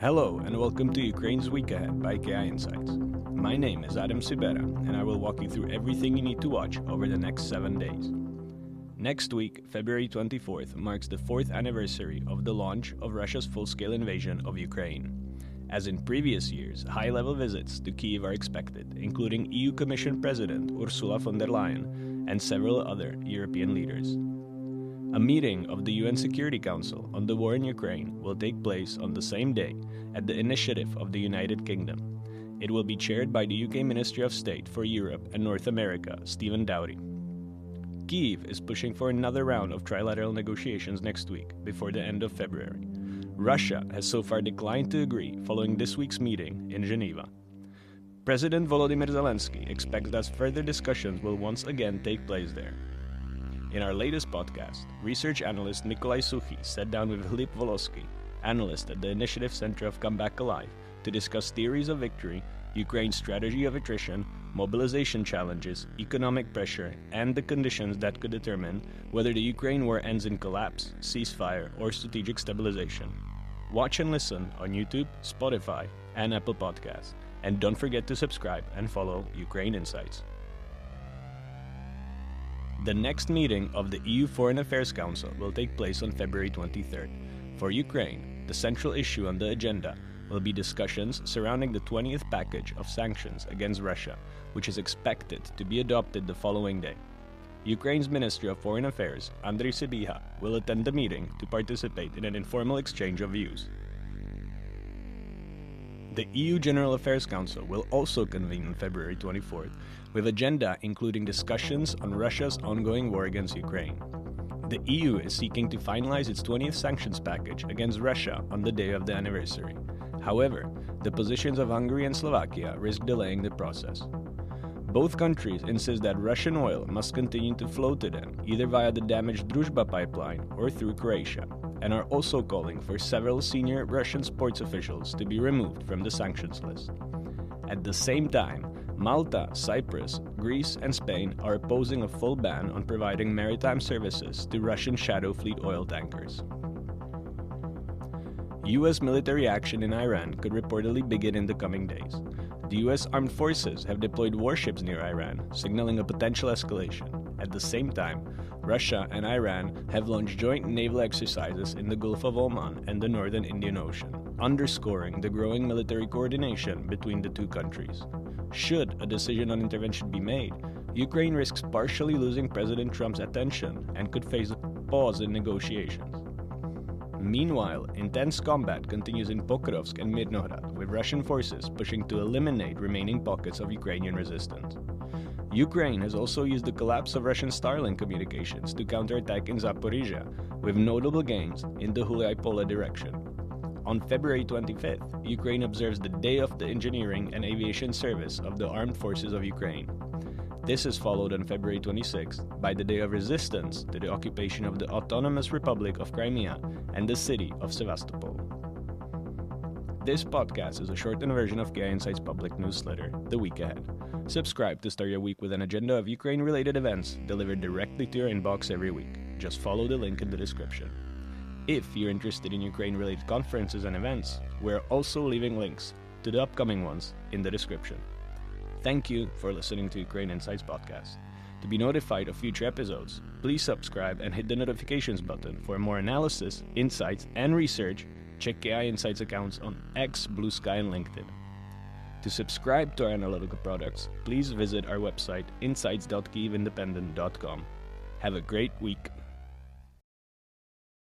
Hello and welcome to Ukraine's Week Ahead by KI Insights. My name is Adam Sibera and I will walk you through everything you need to watch over the next 7 days. Next week, February 24th, marks the 4th anniversary of the launch of Russia's full-scale invasion of Ukraine. As in previous years, high-level visits to Kyiv are expected, including EU Commission President Ursula von der Leyen and several other European leaders. A meeting of the UN Security Council on the war in Ukraine will take place on the same day at the initiative of the United Kingdom. It will be chaired by the UK Ministry of State for Europe and North America, Stephen Dowdy. Kyiv is pushing for another round of trilateral negotiations next week, before the end of February. Russia has so far declined to agree following this week's meeting in Geneva. President Volodymyr Zelensky expects that further discussions will once again take place there. In our latest podcast, research analyst Nikolai Suchy sat down with Filip Volosky, analyst at the Initiative Center of Come Back Alive, to discuss theories of victory, Ukraine's strategy of attrition, mobilization challenges, economic pressure, and the conditions that could determine whether the Ukraine war ends in collapse, ceasefire, or strategic stabilization. Watch and listen on YouTube, Spotify, and Apple Podcasts, and don't forget to subscribe and follow Ukraine Insights. The next meeting of the EU Foreign Affairs Council will take place on February 23rd. For Ukraine, the central issue on the agenda will be discussions surrounding the 20th package of sanctions against Russia, which is expected to be adopted the following day. Ukraine's Ministry of Foreign Affairs, Andriy Sybiha, will attend the meeting to participate in an informal exchange of views. The EU General Affairs Council will also convene on February 24th, with agenda including discussions on Russia's ongoing war against Ukraine. The EU is seeking to finalize its 20th sanctions package against Russia on the day of the anniversary. However, the positions of Hungary and Slovakia risk delaying the process. Both countries insist that Russian oil must continue to flow to them, either via the damaged Druzhba pipeline or through Croatia, and are also calling for several senior Russian sports officials to be removed from the sanctions list. At the same time, Malta, Cyprus, Greece, and Spain are opposing a full ban on providing maritime services to Russian shadow fleet oil tankers. U.S. military action in Iran could reportedly begin in the coming days. The U.S. armed forces have deployed warships near Iran, signaling a potential escalation. At the same time, Russia and Iran have launched joint naval exercises in the Gulf of Oman and the northern Indian Ocean, underscoring the growing military coordination between the two countries. Should a decision on intervention be made, Ukraine risks partially losing President Trump's attention and could face a pause in negotiations. Meanwhile, intense combat continues in Pokrovsk and Mirnohrad, with Russian forces pushing to eliminate remaining pockets of Ukrainian resistance. Ukraine has also used the collapse of Russian Starlink communications to counterattack in Zaporizhia, with notable gains in the Huliai-Pola direction. On February 25th, Ukraine observes the Day of the Engineering and Aviation Service of the Armed Forces of Ukraine. This is followed on February 26th by the Day of Resistance to the occupation of the Autonomous Republic of Crimea and the city of Sevastopol. This podcast is a shortened version of KI Insights' public newsletter, The Week Ahead. Subscribe to start your week with an agenda of Ukraine-related events delivered directly to your inbox every week. Just follow the link in the description. If you're interested in Ukraine-related conferences and events, we're also leaving links to the upcoming ones in the description. Thank you for listening to Ukraine Insights podcast. To be notified of future episodes, please subscribe and hit the notifications button. For more analysis, insights, and research, check KI Insights accounts on X, Blue Sky, and LinkedIn. To subscribe to our analytical products, please visit our website insights.kyivindependent.com. Have a great week.